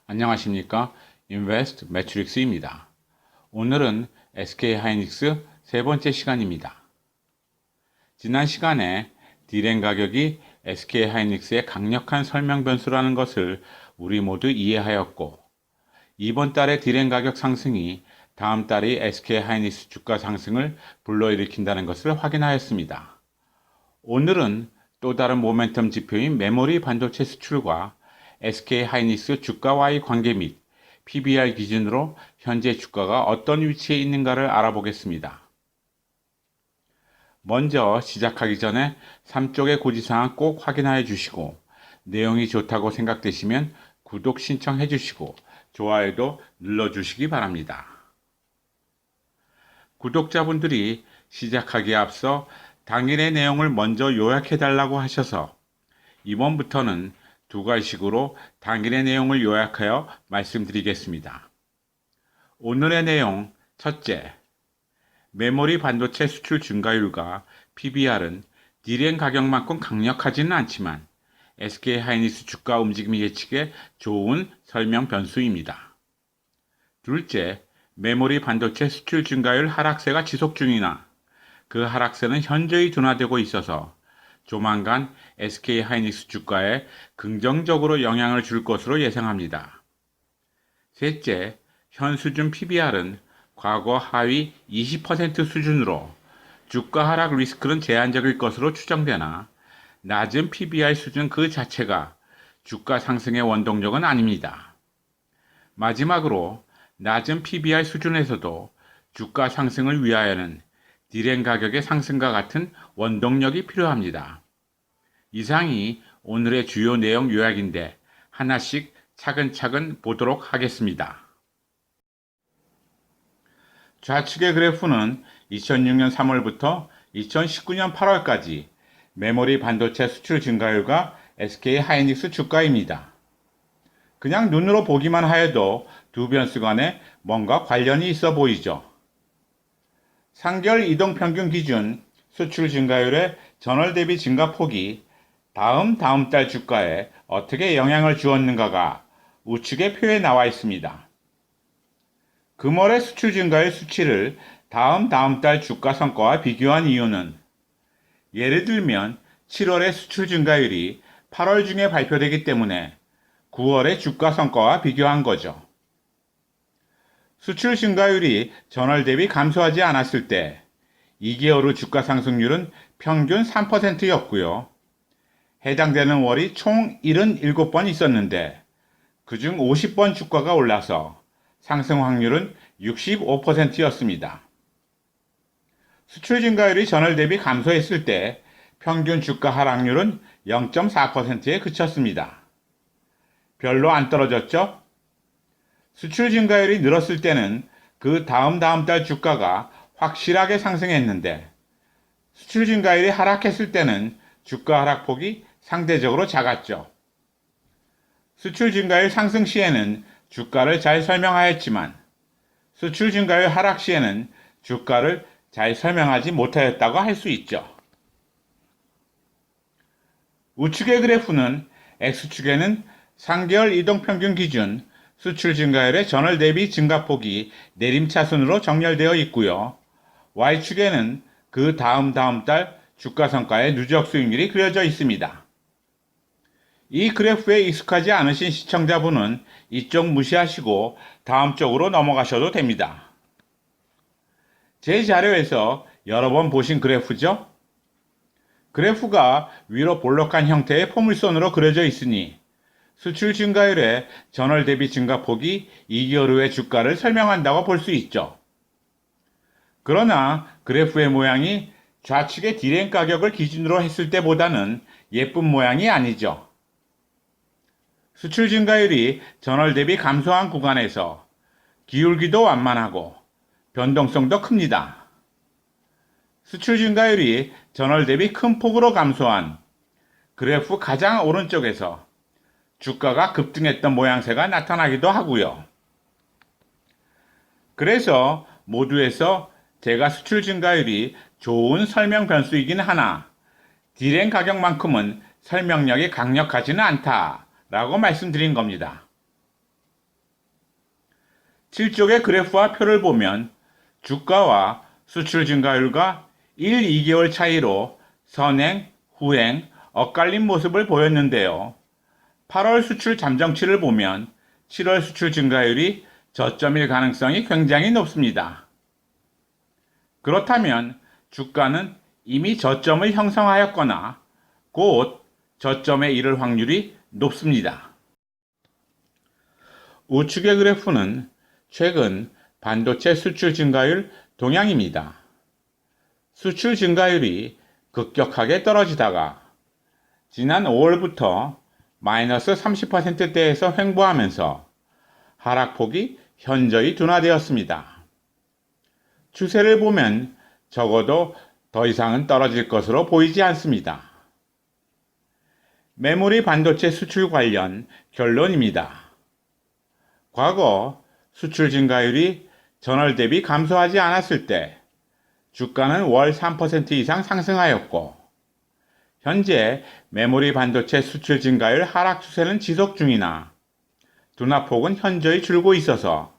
안녕하십니까? 인베스트 매트릭스입니다. 오늘은 SK하이닉스 세 번째 시간입니다. 지난 시간에 디램 가격이 SK하이닉스의 강력한 설명 변수라는 것을 우리 모두 이해하였고, 이번 달의 디램 가격 상승이 다음 달의 SK하이닉스 주가 상승을 불러일으킨다는 것을 확인하였습니다. 오늘은 또 다른 모멘텀 지표인 메모리 반도체 수출과 SK하이닉스 주가와의 관계 및 PBR 기준으로 현재 주가가 어떤 위치에 있는가를 알아보겠습니다. 먼저 시작하기 전에 3쪽의 고지사항 꼭 확인하여 주시고, 내용이 좋다고 생각되시면 구독 신청해 주시고 좋아요도 눌러주시기 바랍니다. 구독자분들이 시작하기에 앞서 당일의 내용을 먼저 요약해 달라고 하셔서 이번부터는 두 가지식으로 당일의 내용을 요약하여 말씀드리겠습니다. 오늘의 내용, 첫째, 메모리 반도체 수출 증가율과 PBR은 디램 가격만큼 강력하지는 않지만 SK하이닉스 주가 움직임 예측에 좋은 설명 변수입니다. 둘째, 메모리 반도체 수출 증가율 하락세가 지속 중이나 그 하락세는 현저히 둔화되고 있어서 조만간 SK하이닉스 주가에 긍정적으로 영향을 줄 것으로 예상합니다. 셋째, 현 수준 PBR은 과거 하위 20% 수준으로 주가 하락 리스크는 제한적일 것으로 추정되나 낮은 PBR 수준 그 자체가 주가 상승의 원동력은 아닙니다. 마지막으로 낮은 PBR 수준에서도 주가 상승을 위하여는 디램 가격의 상승과 같은 원동력이 필요합니다. 이상이 오늘의 주요 내용 요약인데 하나씩 차근차근 보도록 하겠습니다. 좌측의 그래프는 2006년 3월부터 2019년 8월까지 메모리 반도체 수출 증가율과 SK하이닉스 주가입니다. 그냥 눈으로 보기만 하여도 두 변수 간에 뭔가 관련이 있어 보이죠. 3개월 이동평균 기준 수출 증가율의 전월 대비 증가폭이 다음 달 주가에 어떻게 영향을 주었는가가 우측의 표에 나와 있습니다. 금월의 수출 증가율 수치를 다음 달 주가 성과와 비교한 이유는 예를 들면 7월의 수출 증가율이 8월 중에 발표되기 때문에 9월의 주가 성과와 비교한 거죠. 수출 증가율이 전월 대비 감소하지 않았을 때 2개월 후 주가 상승률은 평균 3%였고요. 해당되는 월이 총 77번 있었는데 그중 50번 주가가 올라서 상승 확률은 65%였습니다. 수출 증가율이 전월 대비 감소했을 때 평균 주가 하락률은 0.4%에 그쳤습니다. 별로 안 떨어졌죠? 수출 증가율이 늘었을 때는 그 다음 달 주가가 확실하게 상승했는데 수출 증가율이 하락했을 때는 주가 하락폭이 상대적으로 작았죠. 수출 증가율 상승 시에는 주가를 잘 설명하였지만 수출 증가율 하락 시에는 주가를 잘 설명하지 못하였다고 할 수 있죠. 우측의 그래프는 X축에는 3개월 이동평균 기준 수출 증가율의 전월 대비 증가폭이 내림차순으로 정렬되어 있고요. Y축에는 그 다음 달 주가 성과의 누적 수익률이 그려져 있습니다. 이 그래프에 익숙하지 않으신 시청자분은 이쪽 무시하시고 다음 쪽으로 넘어가셔도 됩니다. 제 자료에서 여러 번 보신 그래프죠? 그래프가 위로 볼록한 형태의 포물선으로 그려져 있으니 수출 증가율의 전월 대비 증가폭이 2개월 후의 주가를 설명한다고 볼 수 있죠. 그러나 그래프의 모양이 좌측의 디램 가격을 기준으로 했을 때보다는 예쁜 모양이 아니죠. 수출 증가율이 전월 대비 감소한 구간에서 기울기도 완만하고 변동성도 큽니다. 수출 증가율이 전월 대비 큰 폭으로 감소한 그래프 가장 오른쪽에서 주가가 급등했던 모양새가 나타나기도 하고요. 그래서 모두에서 제가 수출 증가율이 좋은 설명 변수이긴 하나 디램 가격만큼은 설명력이 강력하지는 않다라고 말씀드린 겁니다. 7쪽의 그래프와 표를 보면 주가와 수출 증가율과 1, 2개월 차이로 선행, 후행, 엇갈린 모습을 보였는데요. 8월 수출 잠정치를 보면 7월 수출 증가율이 저점일 가능성이 굉장히 높습니다. 그렇다면 주가는 이미 저점을 형성하였거나 곧 저점에 이를 확률이 높습니다. 우측의 그래프는 최근 반도체 수출 증가율 동향입니다. 수출 증가율이 급격하게 떨어지다가 지난 5월부터 마이너스 30%대에서 횡보하면서 하락폭이 현저히 둔화되었습니다. 추세를 보면 적어도 더 이상은 떨어질 것으로 보이지 않습니다. 메모리 반도체 수출 관련 결론입니다. 과거 수출 증가율이 전월 대비 감소하지 않았을 때 주가는 월 3% 이상 상승하였고, 현재 메모리 반도체 수출 증가율 하락 추세는 지속 중이나 둔화폭은 현저히 줄고 있어서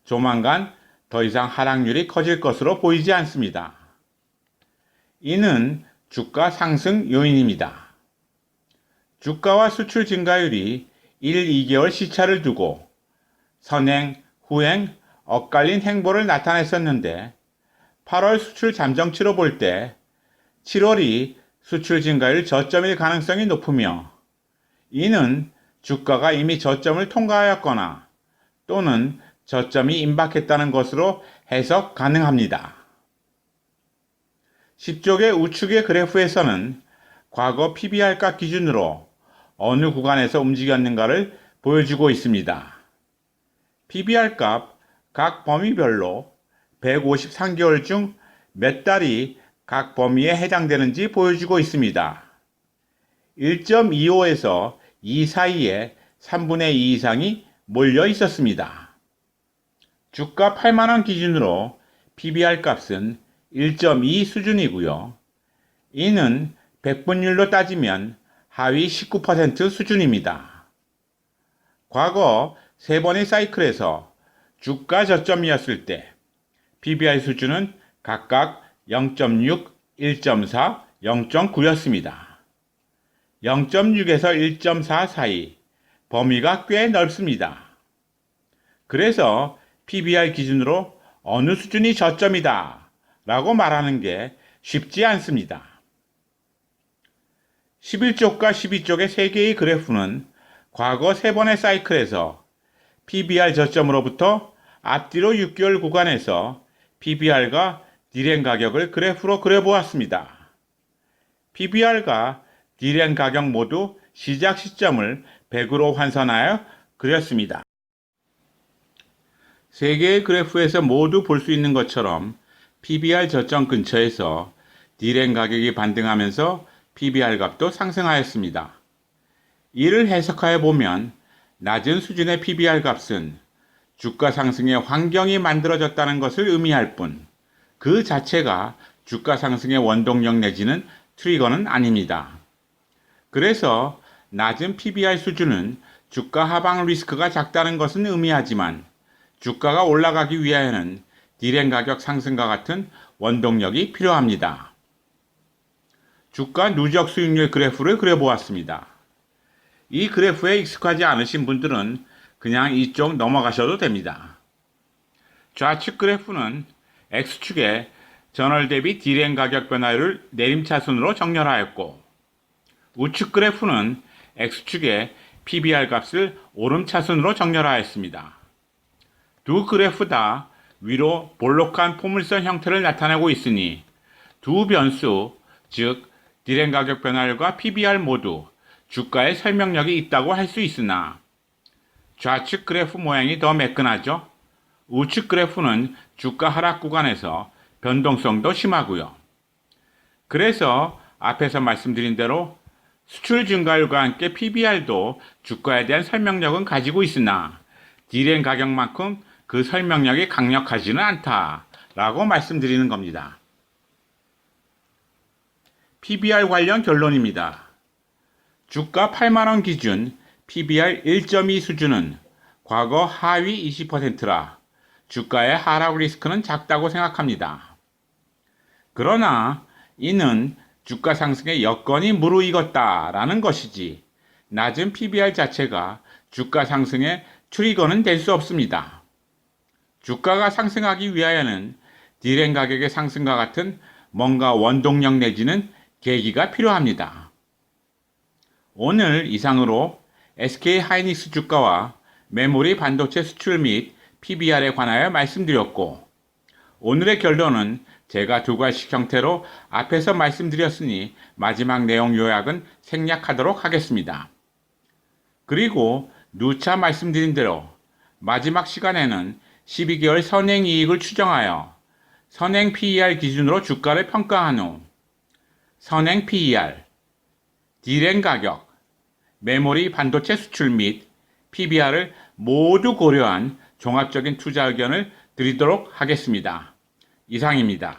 조만간 더 이상 하락률이 커질 것으로 보이지 않습니다. 이는 주가 상승 요인입니다. 주가와 수출 증가율이 1, 2개월 시차를 두고 선행, 후행, 엇갈린 행보를 나타냈었는데 8월 수출 잠정치로 볼 때 7월이 수출 증가율 저점일 가능성이 높으며 이는 주가가 이미 저점을 통과하였거나 또는 저점이 임박했다는 것으로 해석 가능합니다. 10쪽의 우측의 그래프에서는 과거 PBR값 기준으로 어느 구간에서 움직였는가를 보여주고 있습니다. PBR값 각 범위별로 153개월 중 몇 달이 각 범위에 해당되는지 보여주고 있습니다. 1.25에서 2 사이에 3분의 2 이상이 몰려 있었습니다. 주가 8만원 기준으로 PBR 값은 1.2 수준이고요. 이는 100분율로 따지면 하위 19% 수준입니다. 과거 3번의 사이클에서 주가 저점이었을 때 PBR 수준은 각각 0.6, 1.4, 0.9였습니다. 0.6에서 1.4 사이 범위가 꽤 넓습니다. 그래서 PBR 기준으로 어느 수준이 저점이다 라고 말하는 게 쉽지 않습니다. 11쪽과 12쪽의 3개의 그래프는 과거 3번의 사이클에서 PBR 저점으로부터 앞뒤로 6개월 구간에서 PBR과 D램 가격을 그래프로 그려보았습니다. PBR과 D램 가격 모두 시작 시점을 100으로 환산하여 그렸습니다. 3개의 그래프에서 모두 볼 수 있는 것처럼 PBR 저점 근처에서 D램 가격이 반등하면서 PBR 값도 상승하였습니다. 이를 해석하여 보면 낮은 수준의 PBR 값은 주가 상승의 환경이 만들어졌다는 것을 의미할 뿐 그 자체가 주가 상승의 원동력 내지는 트리거는 아닙니다. 그래서 낮은 PBR 수준은 주가 하방 리스크가 작다는 것은 의미하지만 주가가 올라가기 위하여는 D램 가격 상승과 같은 원동력이 필요합니다. 주가 누적 수익률 그래프를 그려보았습니다. 이 그래프에 익숙하지 않으신 분들은 그냥 이쪽 넘어가셔도 됩니다. 좌측 그래프는 X축에 전월 대비 D램 가격 변화율을 내림차순으로 정렬하였고 우측 그래프는 X축에 PBR 값을 오름차순으로 정렬하였습니다. 두 그래프 다 위로 볼록한 포물선 형태를 나타내고 있으니 두 변수, 즉 D램 가격 변화율과 PBR 모두 주가에 설명력이 있다고 할 수 있으나 좌측 그래프 모양이 더 매끈하죠. 우측 그래프는 주가 하락 구간에서 변동성도 심하고요. 그래서 앞에서 말씀드린 대로 수출 증가율과 함께 PBR도 주가에 대한 설명력은 가지고 있으나 D램 가격만큼 그 설명력이 강력하지는 않다라고 말씀드리는 겁니다. PBR 관련 결론입니다. 주가 8만원 기준 PBR 1.2 수준은 과거 하위 20%라 주가의 하락 리스크는 작다고 생각합니다. 그러나 이는 주가 상승의 여건이 무르익었다라는 것이지 낮은 PBR 자체가 주가 상승의 트리거는 될 수 없습니다. 주가가 상승하기 위하여는 디램 가격의 상승과 같은 뭔가 원동력 내지는 계기가 필요합니다. 오늘 이상으로 SK 하이닉스 주가와 메모리 반도체 수출 및 PBR에 관하여 말씀드렸고, 오늘의 결론은 제가 두 가지 형태로 앞에서 말씀드렸으니 마지막 내용 요약은 생략하도록 하겠습니다. 그리고 누차 말씀드린 대로 마지막 시간에는 12개월 선행이익을 추정하여 선행 PER 기준으로 주가를 평가한 후 선행 PER, 디램 가격, 메모리 반도체 수출 및 PBR을 모두 고려한 종합적인 투자 의견을 드리도록 하겠습니다. 이상입니다.